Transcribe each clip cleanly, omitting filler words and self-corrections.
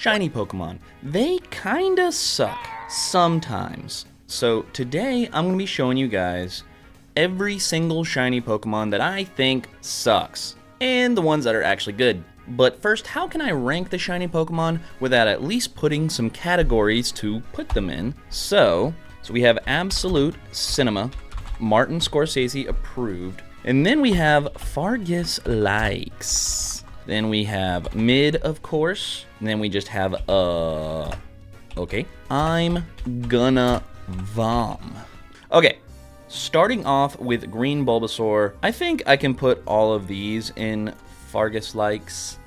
shiny Pokemon. They kinda suck sometimes. So today I'm gonna be showing you guys every single shiny Pokemon that I think sucks, and the ones that are actually good. But first, how can I rank the shiny Pokemon without at least putting some categories to put them in? So we have Absolute Cinema, Martin Scorsese approved. And then we have Fargus likes. Then we have mid, of course. And then we just have okay. I'm gonna vom. Okay, starting off with green Bulbasaur. I think I can put all of these in Fargus likes.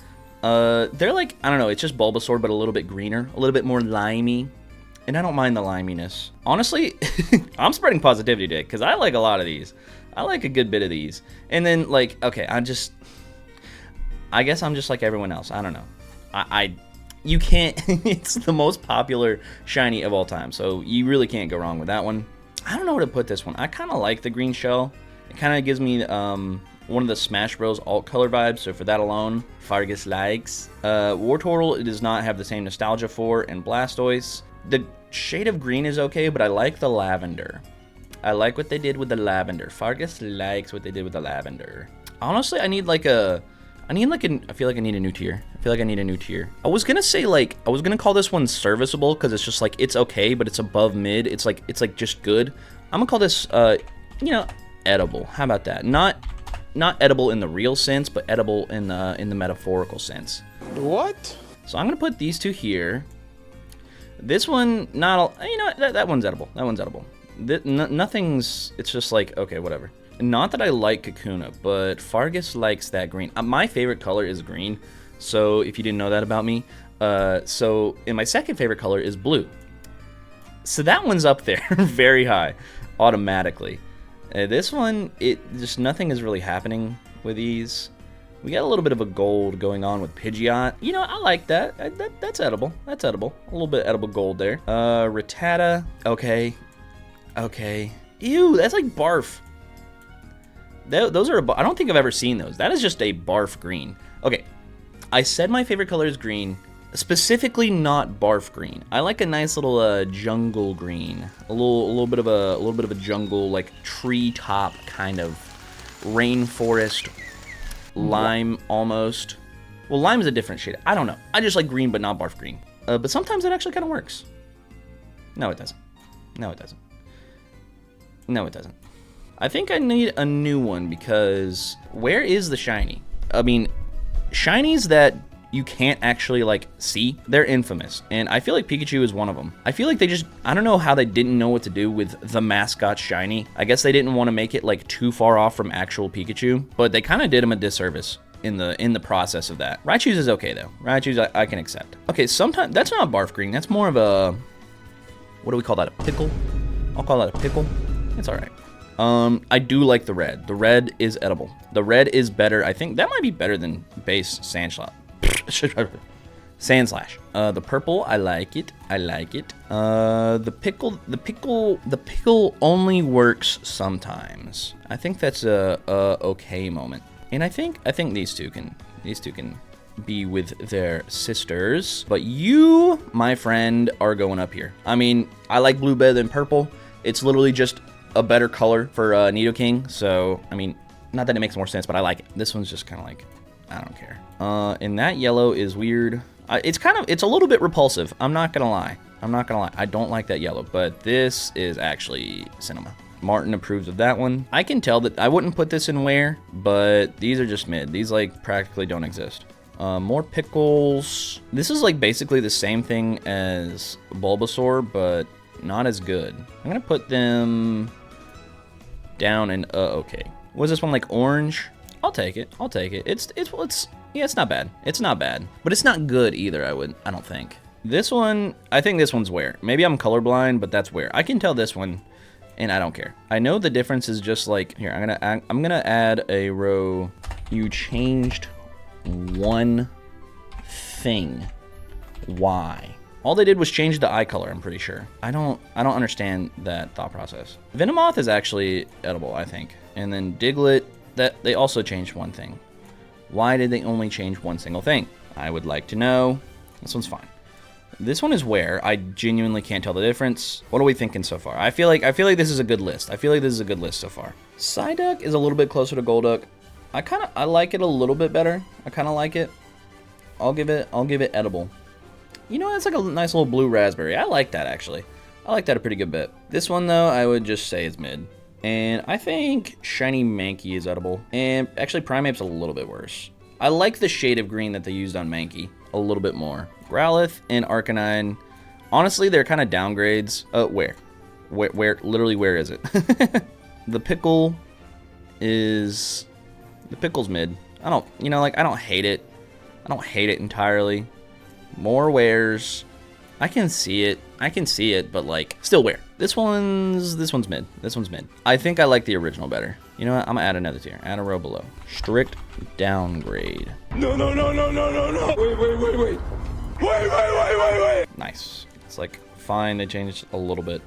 They're like, I don't know, it's just Bulbasaur but a little bit greener, a little bit more limey. And I don't mind the liminess. Honestly, I'm spreading positivity today because I like a lot of these. I like a good bit of these. And then, like, okay, I guess I'm just like everyone else. I don't know. You can't, it's the most popular shiny of all time. So you really can't go wrong with that one. I don't know where to put this one. I kind of like the green shell. It kind of gives me one of the Smash Bros. Alt color vibes. So for that alone, Fargus likes. Wartortle, it does not have the same nostalgia for, and Blastoise. The shade of green is okay, but I like the lavender. I like what they did with the lavender. Fargus likes what they did with the lavender. Honestly, I feel like I need a new tier. I was gonna say, like, I was gonna call this one serviceable because it's just like, it's okay, but it's above mid. It's like just good. I'm gonna call this, edible. How about that? Not edible in the real sense, but edible in the metaphorical sense. What? So I'm gonna put these two here. This one, that one's edible. That one's edible. Nothing's, it's just like, okay, whatever. Not that I like Kakuna, but Fargus likes that green. My favorite color is green, so if you didn't know that about me. So, and my second favorite color is blue. So that one's up there, very high, automatically. This one, nothing is really happening with these. We got a little bit of a gold going on with Pidgeot. You know, I like that. That's edible. That's edible. A little bit edible gold there. Rattata. Okay. Ew, that's like barf. Those are, I don't think I've ever seen those. That is just a barf green. Okay, I said my favorite color is green. Specifically not barf green. I like a nice little jungle green. A little bit of a jungle, like treetop kind of rainforest. Lime almost. Well, lime is a different shade. I don't know. I just like green, but not barf green. But sometimes it actually kind of works. No, it doesn't. No, it doesn't. No, it doesn't. I think I need a new one because where is the shiny? I mean, shinies that you can't actually like see, they're infamous. And I feel like Pikachu is one of them. I feel like I don't know how they didn't know what to do with the mascot shiny. I guess they didn't want to make it like too far off from actual Pikachu, but they kind of did him a disservice in the process of that. Raichu's is okay though. Raichu's I can accept. Okay, sometimes that's not barf green. That's more of a, what do we call that? A pickle? I'll call that a pickle. It's all right. I do like the red. The red is edible. The red is better. I think that might be better than base Sandslash. Sandslash. The purple, I like it. The pickle only works sometimes. I think that's a okay moment. And I think these two can be with their sisters. But you, my friend, are going up here. I mean, I like blue better than purple. It's literally just a better color for Nidoking. So, I mean, not that it makes more sense, but I like it. This one's just kind of like, I don't care. And that yellow is weird. It's a little bit repulsive. I'm not gonna lie. I don't like that yellow, but this is actually Cinema. Martin approves of that one. I can tell that I wouldn't put this in where, but these are just mid. These like practically don't exist. More pickles. This is like basically the same thing as Bulbasaur, but not as good. I'm gonna put them down in okay. Was this one like orange? I'll take it. It's not bad. It's not bad, but it's not good either. I don't think. This one, I think this one's where. Maybe I'm colorblind, but that's where. I can tell this one, and I don't care. I know the difference is just like here. I'm gonna add a row. You changed one thing. Why? All they did was change the eye color, I'm pretty sure. I don't understand that thought process. Venomoth is actually edible, I think. And then Diglett, that they also changed one thing. Why did they only change one single thing? I would like to know. This one's fine. This one is where I genuinely can't tell the difference. What are we thinking so far? I feel like this is a good list. I feel like this is a good list so far. Psyduck is a little bit closer to Golduck. I like it a little bit better. I kind of like it. I'll give it edible. You know, that's like a nice little blue raspberry. I like that actually. I like that a pretty good bit. This one though, I would just say is mid. And I think shiny Mankey is edible. And actually Primeape's a little bit worse. I like the shade of green that they used on Mankey a little bit more. Growlithe and Arcanine, honestly, they're kind of downgrades. Where, literally, where is it? The Pickle's mid. I don't hate it. I don't hate it entirely. More wares. I can see it, but like, still wear. This one's mid. This one's mid. I think I like the original better. You know what? I'm gonna add another tier. Add a row below. Strict downgrade. No. Wait. Nice. It's like, fine, they changed a little bit.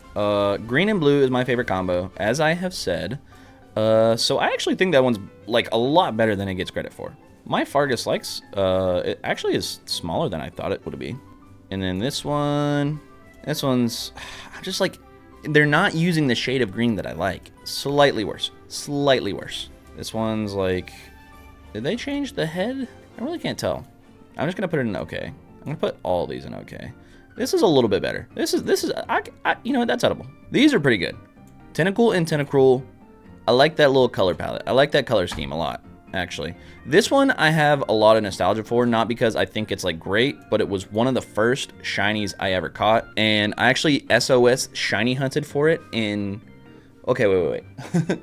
Green and blue is my favorite combo, as I have said. So I actually think that one's like a lot better than it gets credit for. My Fargus likes, it actually is smaller than I thought it would be. And then this one's, I'm just like, they're not using the shade of green that I like. Slightly worse. This one's like, did they change the head? I really can't tell. I'm just gonna put it in okay. I'm gonna put all these in okay. This is a little bit better. This is, you know what, that's edible. These are pretty good. Tentacool and Tentacruel. I like that little color palette. I like that color scheme a lot, actually. This one I have a lot of nostalgia for, not because I think it's like great, but it was one of the first shinies I ever caught. And I actually SOS shiny hunted for it in... Okay, wait.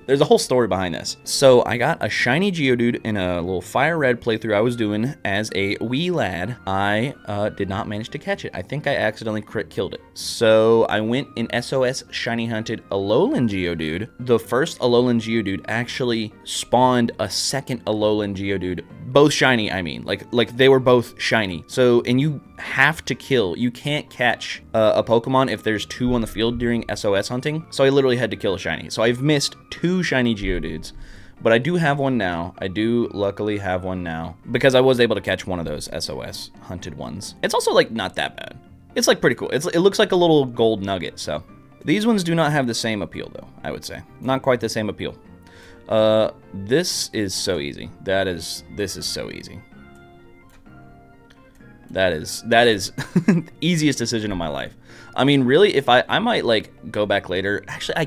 There's a whole story behind this. So I got a shiny Geodude in a little Fire Red playthrough I was doing as a wee lad. I did not manage to catch it. I think I accidentally crit killed it. So I went and SOS shiny hunted Alolan Geodude. The first Alolan Geodude actually spawned a second Alolan Geodude. Both shiny, I mean. Like they were both shiny. So, and you have to kill. You can't catch a Pokemon if there's two on the field during SOS hunting. So I literally had to kill a shiny. So I've missed 2 shiny Geodudes, but I do have one now. I do luckily have one now because I was able to catch one of those SOS hunted ones. It's also like not that bad. It's like pretty cool. It looks like a little gold nugget. So these ones do not have the same appeal though, I would say. Not quite the same appeal. This is so easy. This is so easy. That is the easiest decision of my life. I mean, really, if I might like go back later. Actually, I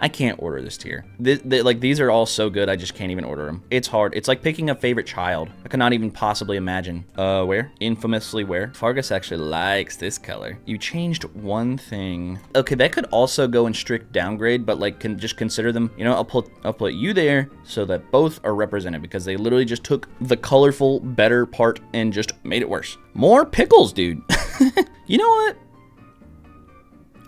can't order this tier. Like these are all so good, I just can't even order them. It's hard. It's like picking a favorite child. I cannot even possibly imagine. Where? Infamously where? Fargus actually likes this color. You changed one thing. Okay, that could also go in strict downgrade, but like just consider them. You know, I'll put you there so that both are represented because they literally just took the colorful better part and just made it worse. More pickles, dude. You know what?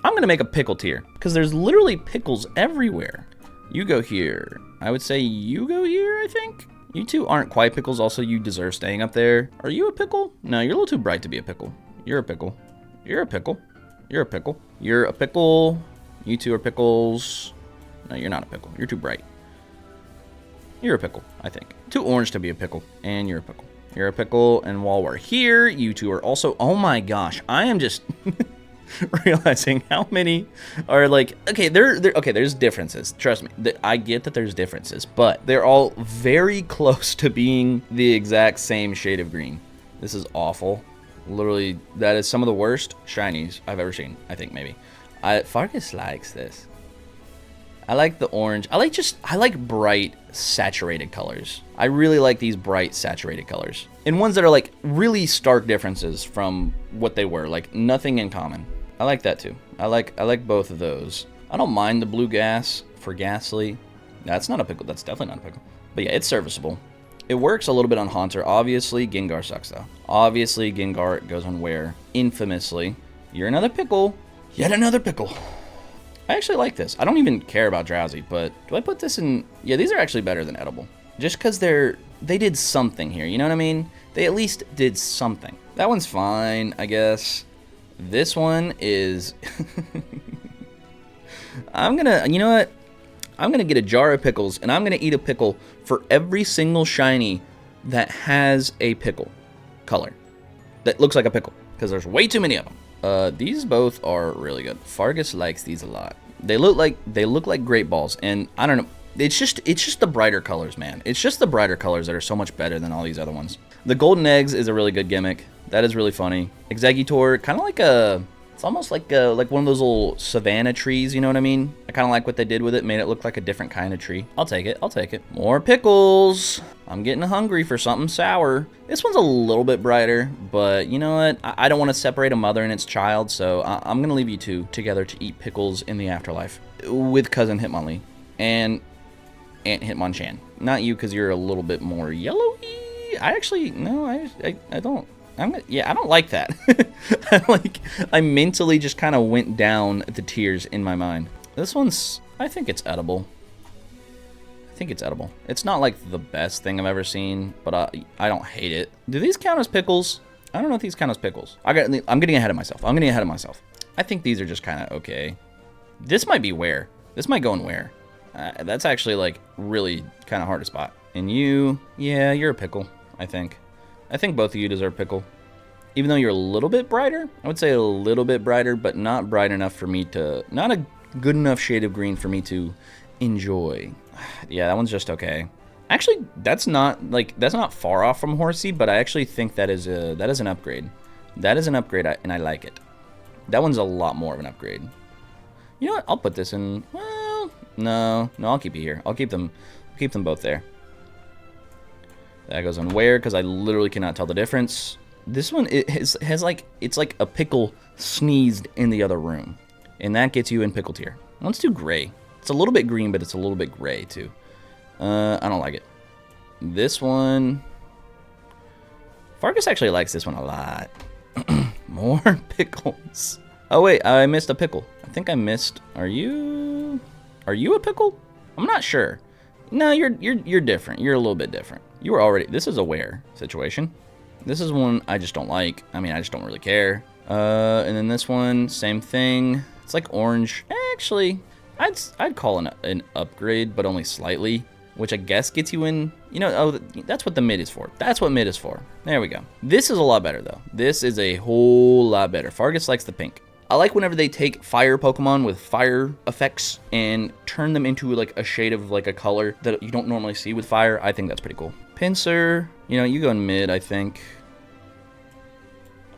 I'm gonna make a pickle tier because there's literally pickles everywhere. You go here. I would say you go here, I think. You two aren't quite pickles. Also, you deserve staying up there. Are you a pickle? No, you're a little too bright to be a pickle. You're a pickle. You're a pickle. You're a pickle. You're a pickle. You two are pickles. No, you're not a pickle. You're too bright. You're a pickle, I think. Too orange to be a pickle. And you're a pickle. You're a pickle. And while we're here, you two are also... Oh my gosh. I am just... realizing how many are like, okay, there's differences. Trust me, I get that there's differences, but they're all very close to being the exact same shade of green. This is awful. Literally, that is some of the worst shinies I've ever seen, I think, maybe. Fargus likes this. I like the orange. I like bright, saturated colors. I really like these bright, saturated colors. And ones that are like really stark differences from what they were, like nothing in common. I like that too. I like both of those. I don't mind the blue gas for Ghastly. That's not a pickle. That's definitely not a pickle. But yeah, it's serviceable. It works a little bit on Haunter. Obviously, Gengar sucks though. Obviously, Gengar goes on Wear. Infamously. You're another pickle. Yet another pickle. I actually like this. I don't even care about Drowsy, but do I put this in? Yeah, these are actually better than edible. Just because they did something here, you know what I mean? They at least did something. That one's fine, I guess. This one is... you know what? I'm gonna get a jar of pickles, and I'm gonna eat a pickle for every single shiny that has a pickle color. That looks like a pickle, because there's way too many of them. These both are really good. Fargus likes these a lot. They look like great balls, and I don't know. It's just the brighter colors, man. It's just the brighter colors that are so much better than all these other ones. The golden eggs is a really good gimmick. That is really funny. Exeggutor, kind of like it's almost like one of those little savanna trees, you know what I mean? I kind of like what they did with it, made it look like a different kind of tree. I'll take it, I'll take it. More pickles. I'm getting hungry for something sour. This one's a little bit brighter, but you know what? I don't want to separate a mother and its child, so I'm gonna leave you two together to eat pickles in the afterlife with cousin Hitmonlee and Aunt Hitmonchan. Not you, because you're a little bit more yellowy. I actually, no, I don't. I don't like that. I mentally just kind of went down the tiers in my mind. This one's, I think it's edible. I think it's edible. It's not like the best thing I've ever seen, but I don't hate it. Do these count as pickles? I don't know if these count as pickles. I'm getting ahead of myself. I think these are just kind of okay. This might be where. This might go in where. That's actually like really kind of hard to spot. And you, yeah, you're a pickle, I think. I think both of you deserve pickle. Even though you're a little bit brighter, I would say a little bit brighter, but not bright enough for me to, not a good enough shade of green for me to enjoy. Yeah, that one's just okay. Actually, that's not far off from Horsey, but I actually think that is an upgrade. That is an upgrade, and I like it. That one's a lot more of an upgrade. You know what? I'll put this in. Well, no, I'll keep it here. I'll keep them both there. That goes on where, because I literally cannot tell the difference. This one has like, it's like a pickle sneezed in the other room. And that gets you in pickle tier. One's too gray. It's a little bit green, but it's a little bit gray too. I don't like it. This one, Fargus actually likes this one a lot. More pickles. Oh wait, I missed a pickle. I think I missed, are you a pickle? I'm not sure. No, you're different. You're a little bit different. You were already, this is a where situation. This is one I just don't like. I mean, I just don't really care. And then this one, same thing. It's like orange. Actually, I'd call an upgrade, but only slightly, which I guess gets you in, you know, oh, that's what the mid is for. That's what mid is for. There we go. This is a lot better though. This is a whole lot better. Fargus likes the pink. I like whenever they take fire Pokemon with fire effects and turn them into like a shade of like a color that you don't normally see with fire. I think that's pretty cool. Pinsir, you know, you go in mid, I think.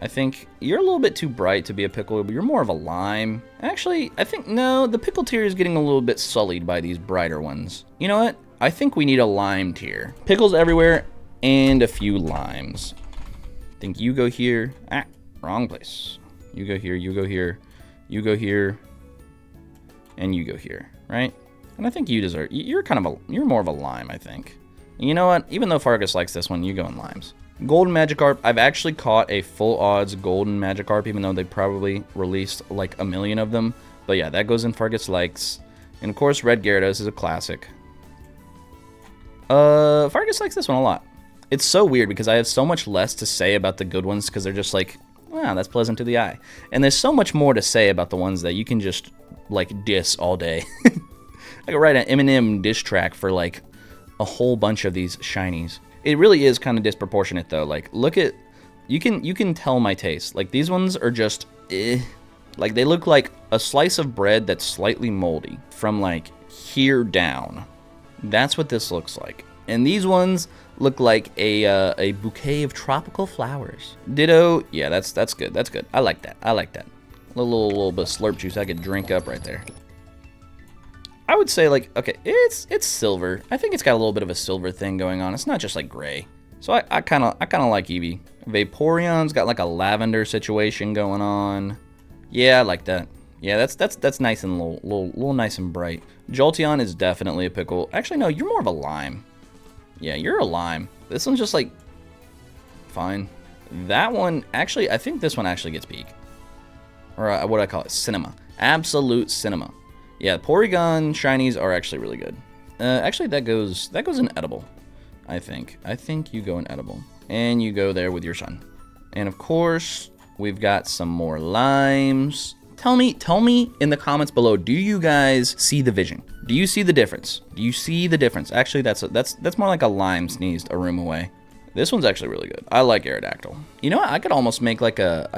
I think you're a little bit too bright to be a pickle, but you're more of a lime. Actually, I think, no, the pickle tier is getting a little bit sullied by these brighter ones. You know what? I think we need a lime tier. Pickles everywhere and a few limes. I think you go here. Ah, wrong place. You go here, you go here, you go here, and you go here, right? And I think you deserve, you're more of a lime, I think. And you know what? Even though Fargus likes this one, you go in limes. Golden Magikarp, I've actually caught a full odds Golden Magikarp, even though they probably released like a million of them. But yeah, that goes in Fargus likes. And of course, Red Gyarados is a classic. Fargus likes this one a lot. It's so weird because I have so much less to say about the good ones because they're just like, wow, that's pleasant to the eye. And there's so much more to say about the ones that you can just, like, diss all day. I could write an Eminem diss track for, like, a whole bunch of these shinies. It really is kind of disproportionate, though. Like, look at... You can tell my taste. Like, these ones are just... Like, they look like a slice of bread that's slightly moldy. From, like, here down. That's what this looks like. And these ones look like a bouquet of tropical flowers. Ditto, yeah, that's good. That's good. I like that. A little bit of slurp juice I could drink up right there. I would say, like, okay, it's silver. I think it's got a little bit of a silver thing going on. It's not just like gray. So I kind of like Eevee. Vaporeon's got like a lavender situation going on. Yeah, I like that. Yeah, that's nice and little nice and bright. Jolteon is definitely a pickle. Actually, no, you're more of a lime. Yeah, you're a lime. This one's just like fine. That one, actually, I think this one actually gets peak. Or what do I call it? Cinema. Absolute cinema. Yeah, Porygon shinies are actually really good. Actually, that goes in edible, I think. I think you go in edible. And you go there with your son. And of course, we've got some more limes. Tell me in the comments below, do you guys see the vision? Do you see the difference? Do you see the difference? Actually, that's more like a lime sneezed a room away. This one's actually really good. I like Aerodactyl. You know what? I could almost make like a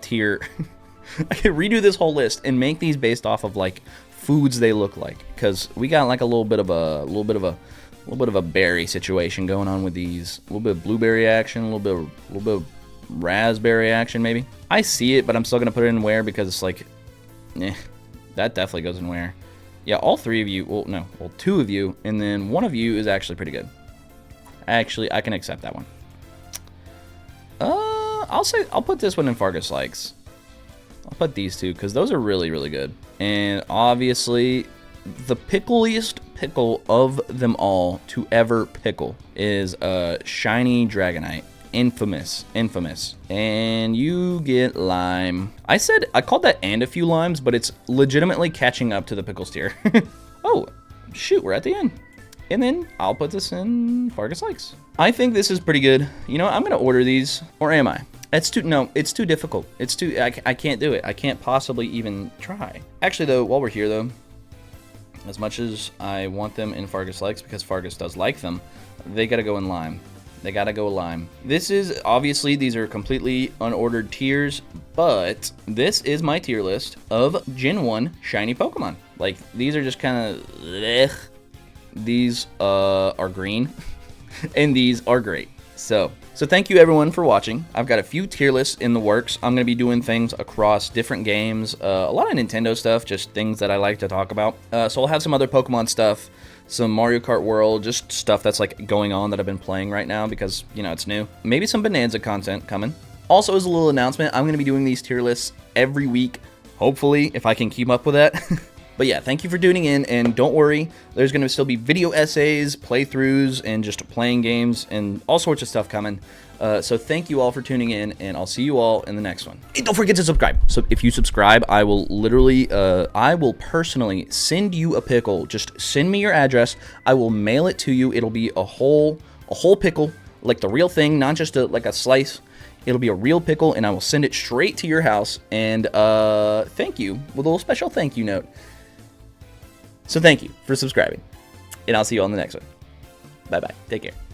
tier. I could redo this whole list and make these based off of like foods they look like, because we got like a little bit of a berry situation going on with these. A little bit of blueberry action, a little bit of raspberry action maybe. I see it, but I'm still gonna put it in where because it's like, that definitely goes in where. Yeah, all three of you. Well, no, well, two of you, and then one of you is actually pretty good. Actually, I can accept that one. I'll put this one in Fargus likes. I'll put these two because those are really, really good. And obviously, the pickliest pickle of them all to ever pickle is Shiny Dragonite. Infamous. And you get lime. I called that and a few limes, but it's legitimately catching up to the pickles tier. Oh, shoot, we're at the end. And then I'll put this in Fargus likes. I think this is pretty good. You know, I'm gonna order these, or am I? It's too difficult. I can't do it. I can't possibly even try. Actually though, while we're here though, as much as I want them in Fargus likes because Fargus does like them, they gotta go in lime. This is, obviously, these are completely unordered tiers, but this is my tier list of Gen 1 shiny Pokemon. Like, these are just kind of, these are green, and these are great. So thank you everyone for watching. I've got a few tier lists in the works. I'm going to be doing things across different games, a lot of Nintendo stuff, just things that I like to talk about. So I'll have some other Pokemon stuff, some Mario Kart World, just stuff that's like going on that I've been playing right now because, you know, it's new. Maybe some Bonanza content coming. Also, as a little announcement, I'm going to be doing these tier lists every week, hopefully, if I can keep up with that. But yeah, thank you for tuning in, and don't worry, there's going to still be video essays, playthroughs, and just playing games, and all sorts of stuff coming. So thank you all for tuning in, and I'll see you all in the next one. And don't forget to subscribe. So if you subscribe, I will literally, I will personally send you a pickle. Just send me your address. I will mail it to you. It'll be a whole pickle, like the real thing, not just like a slice. It'll be a real pickle, and I will send it straight to your house. And thank you with a little special thank you note. So thank you for subscribing, and I'll see you on the next one. Bye-bye. Take care.